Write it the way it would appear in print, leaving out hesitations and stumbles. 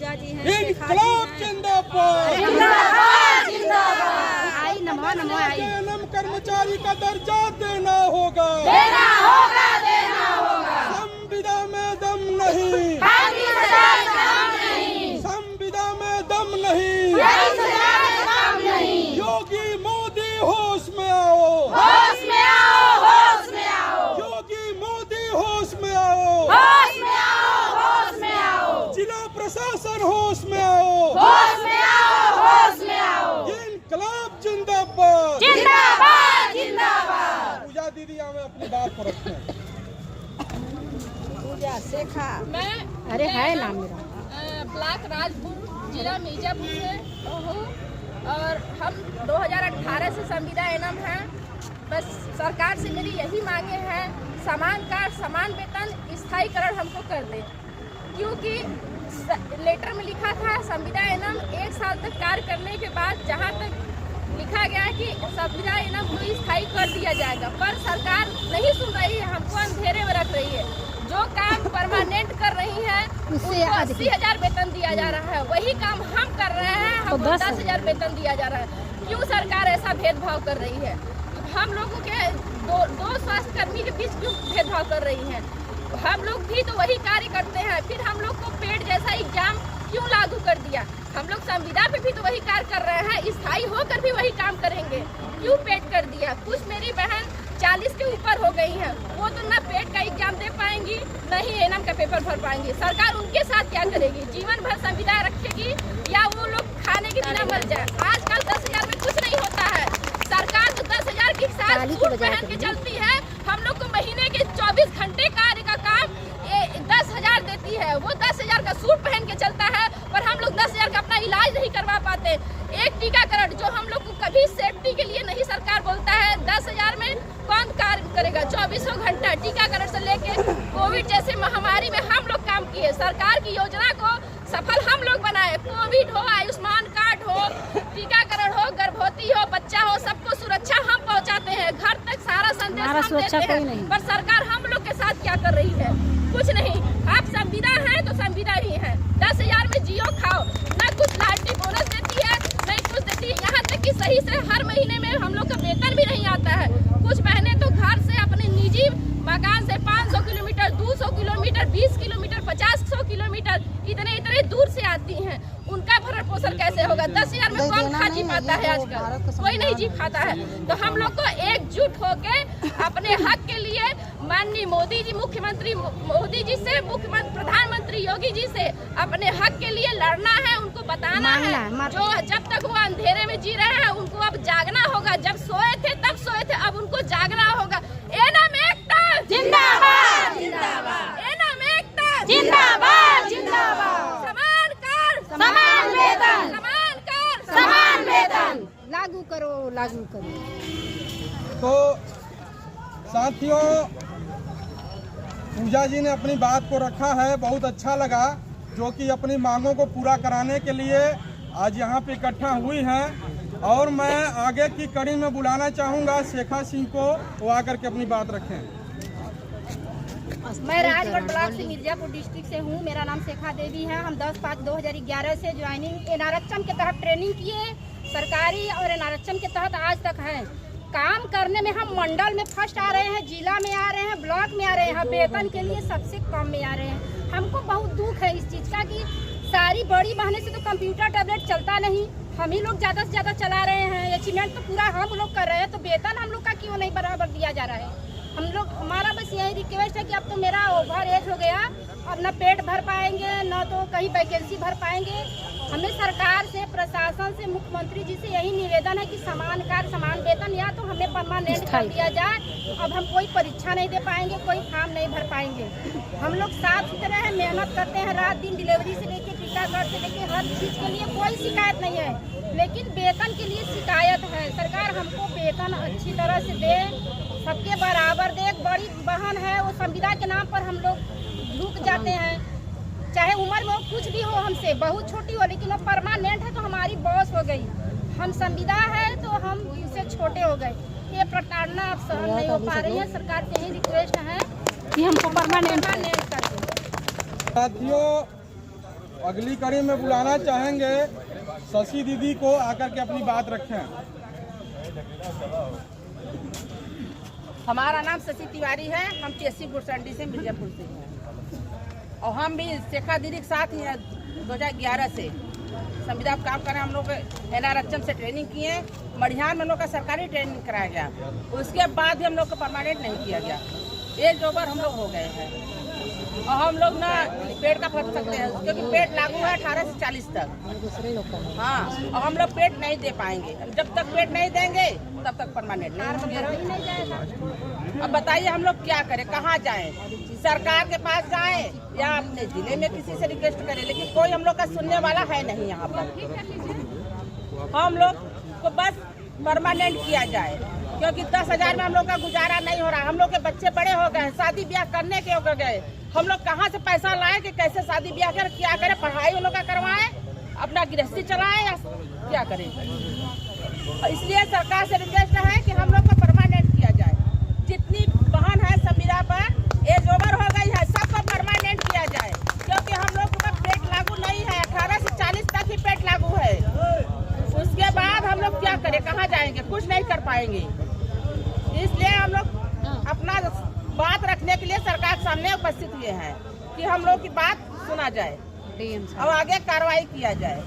पूजा जी हैं, इनकलाब जिंदाबाद, जिंदाबाद जिंदाबाद। आई नमो नमो आई। एएनएम कर्मचारी का दर्जा देना होगा, देना होगा, देना होगा। संविदा में दम नहीं, फांसी सजा में काम नहीं, संविदा में दम नहीं, फांसी सजा में काम नहीं। योगी मोदी होश में आओ, होश में आओ, होश में आओ, योगी मोदी होश में आओ, होश में आओ, होश में आओ, जिला प्रशासन होश में आओ, होश में आओ, होश में आओ। इनकलाब जिंदाबाद, जिंदाबाद जिंदाबाद। पूजा दीदी हमें अपनी बात पर रखें। पूजा शेखा, मैं अरे है नाम मेरा, ब्लॉक राजपुर जिला मिर्जापुर से हूँ और हम 2018 से संविदा एनम हैं। बस सरकार से मेरी यही मांगे हैं, समान कार्ड समान वेतन स्थायीकरण हमको कर दे, क्योंकि लेटर में लिखा था संविदा एनम 1 साल तक कार्य करने के बाद जहाँ तक लिखा गया है कि संविदा एनम को स्थायी कर दिया जाएगा, पर सरकार नहीं सुन रही है, हमको अंधेरे में रख रही है। जो काम परमानेंट कर रही है उससे 80,000 वेतन दिया जा रहा है, वही काम हम कर रहे हैं, हमको 10,000 वेतन दिया जा रहा है। क्यों सरकार ऐसा भेदभाव कर रही है? हम लोगों के दो स्वास्थ्य कर्मी के बीच क्यों भेदभाव कर रही है? हम लोग भी तो वही कार्य करते हैं, फिर हम लोग को पेड जैसा एग्जाम क्यों लागू कर दिया? हम लोग संविदा पे भी तो वही कार्य कर रहे हैं, स्थायी होकर भी वही काम करेंगे, क्यों पेड कर दिया? कुछ मेरी बहन 40 के ऊपर हो गई है, वो तो ना पेड का एग्जाम दे पाएंगी, न ही एनम का पेपर भर पाएंगी। सरकार उनके साथ क्या करेगी? जीवन भर संविदा रखेगी या वो लोग खाने के बिना मर जाए? आजकल 10,000 में कुछ नहीं होता है। सरकार तो 10,000 के साथ सूट पहन के चलती है, हम लोग को महीने के 24 घंटे कार्य का काम 10,000 देती है। वो 10,000 का सूट पहन के चलता है, पर हम लोग 10,000 का अपना इलाज नहीं करवा पाते। एक टीकाकरण जो हम लोग को कभी सेफ्टी के लिए नहीं सरकार बोलता है, 10,000 में कौन कार्य करेगा? 24 घंटा टीकाकरण से लेके कोविड जैसे महामारी में हम लोग काम किए, सरकार की योजना को सफल हम लोग बनाए। कोविड हो, आयुष्मान कार्ड हो, टीकाकरण हो, गर्भवती हो, बच्चा हो, सबको सुरक्षा हम पहुंचाते हैं, घर तक सारा संदेश हम देते हैं। पर सरकार हम लोग के साथ क्या कर रही है? कुछ नहीं। आप संविदा है तो संविदा ही है, 10,000 में जियो खाओ, ना कुछ लाडली बोनस देती है, नहीं कुछ देती है। यहाँ तक कि सही से हर महीने में हम लोग का वेतन भी नहीं आता है। कुछ बहनें तो घर से अपने निजी मकान से 500 किलोमीटर, 200 किलोमीटर, 20 किलोमीटर, 50 किलोमीटर इतने दूर से आती हैं, उनका भरण पोषण कैसे होगा? 10,000 में कौन खा जी पाता है? आजकल कोई नहीं जी खाता है। तो हम लोग को एकजुट होके अपने हक के लिए माननीय मोदी जी, मुख्यमंत्री मोदी जी से, मुख्यमंत्री प्रधानमंत्री योगी जी से अपने हक के लिए लड़ना है, उनको बताना है। जो जब तक वो अंधेरे में जी रहे हैं, उनको अब जागना होगा। जब सोए थे तब सोए थे, अब उनको जागना होगा। एनम एकता जिंदाबाद, जिंदाबाद। एनम एकता जिंदाबाद, जिंदाबाद। समान कर समान वेतन, समान कर समान वेतन। लागू करो, लागू करो। तो साथियों, पूजा जी ने अपनी बात को रखा है, बहुत अच्छा लगा, जो कि अपनी मांगों को पूरा कराने के लिए आज यहाँ पे इकट्ठा हुई हैं। और मैं आगे की कड़ी में बुलाना चाहूँगा शेखा सिंह को, वो आकर के अपनी बात रखें। मैं राजगढ़ ब्लॉक से मिर्जापुर डिस्ट्रिक्ट से हूँ। मेरा नाम शेखा देवी है। हम 10/5/2011 से ज्वाइनिंग एनआरएचएम के तहत ट्रेनिंग किए, सरकारी और एनआरएचएम के तहत आज तक हैं। काम करने में हम मंडल में फर्स्ट आ रहे हैं, जिला में आ रहे हैं, ब्लॉक में आ रहे हैं, वेतन के लिए सबसे कम में आ रहे हैं। हमको बहुत दुख है इस चीज़ का कि सारी बड़ी बहने से तो कंप्यूटर टैबलेट चलता नहीं, हम ही लोग ज़्यादा से ज़्यादा चला रहे हैं। अचीवमेंट तो पूरा हम लोग कर रहे हैं, तो वेतन हम लोग का क्यों नहीं बराबर दिया जा रहा है? हम लोग, हमारा बस यही रिक्वेस्ट है कि अब तो मेरा ओवर एज हो गया, अब न पेट भर पाएंगे, न तो कहीं वैकेंसी भर पाएंगे। हमें सरकार से, प्रशासन से, मुख्यमंत्री जी से यही निवेदन है कि समान कार्य समान वेतन या तो हमें परमानेंट कर दिया जाए। अब हम कोई परीक्षा नहीं दे पाएंगे, कोई फॉर्म नहीं भर पाएंगे। हम लोग साफ सुथरे हैं, मेहनत करते हैं, रात दिन डिलीवरी से लेके टीकाकरण से लेके हर चीज़ के लिए कोई शिकायत नहीं है, लेकिन वेतन के लिए शिकायत है। सरकार हमको वेतन अच्छी तरह से दे, सबके बराबर दे। एक बड़ी बहन है, वो संविदा के नाम पर हम लोग रुक जाते हैं, चाहे उम्र में वो कुछ भी हो, हमसे बहुत छोटी हो, लेकिन वो परमानेंट है तो हमारी बॉस हो गई। हम संविदा है तो हम उससे छोटे हो गए। ये प्रताड़ना अब सहन नहीं हो पा रही है। सरकार से यही रिक्वेस्ट है कि हमको परमानेंट कर दे। साथियों, अगली कड़ी में बुलाना चाहेंगे शशि दीदी को, आकर के अपनी बात रखें। हमारा नाम शशि तिवारी है, हम TSC गुरसंडी से मिर्जापुर से हैं और हम भी शेखा दीदी के साथ ही हैं 2011 से संविदा काम कर रहे हैं। हम लोग NRHM से ट्रेनिंग किए, मढ़ियान में हम लोग का सरकारी ट्रेनिंग कराया गया, उसके बाद भी हम लोग को परमानेंट नहीं किया गया। 1 ओवर हम लोग हो गए हैं और हम लोग ना पेड का फंस सकते हैं क्योंकि पेड लागू है 18 से 40 तक। हाँ, और हम लोग पेड नहीं दे पाएंगे। जब तक पेड नहीं देंगे तब तक परमानेंट नहीं जाएगा। अब बताइए हम लोग क्या करें, कहाँ जाएं? सरकार के पास जाएं या अपने जिले में किसी से रिक्वेस्ट करें, लेकिन कोई हम लोग का सुनने वाला है नहीं यहाँ पर। हम लोग को बस परमानेंट किया जाए क्योंकि 10,000 में हम लोग का गुजारा नहीं हो रहा। हम लोग के बच्चे बड़े हो गए, शादी ब्याह करने के हो गए। हम लोग कहाँ से पैसा लाए कि कैसे शादी ब्याह कर क्या करें? पढ़ाई उन लोग का करवाएं, अपना गृहस्थी चलाएं या क्या करें? इसलिए सरकार से रिक्वेस्ट है कि हम लोग को परमानेंट किया जाए। जितनी बहन है संविदा पर एज ओवर हो गई है, सबको परमानेंट किया जाए क्योंकि हम लोग का पेट लागू नहीं है। 18 से 40 तक ही पेट लागू है। उसके बाद हम लोग क्या करें, कहाँ जाएंगे? कुछ नहीं कर पाएंगे। इसलिए हम लोग अपना बात रखने के लिए सरकार के सामने उपस्थित हुए हैं कि हम लोग की बात सुना जाए और आगे कार्रवाई किया जाए।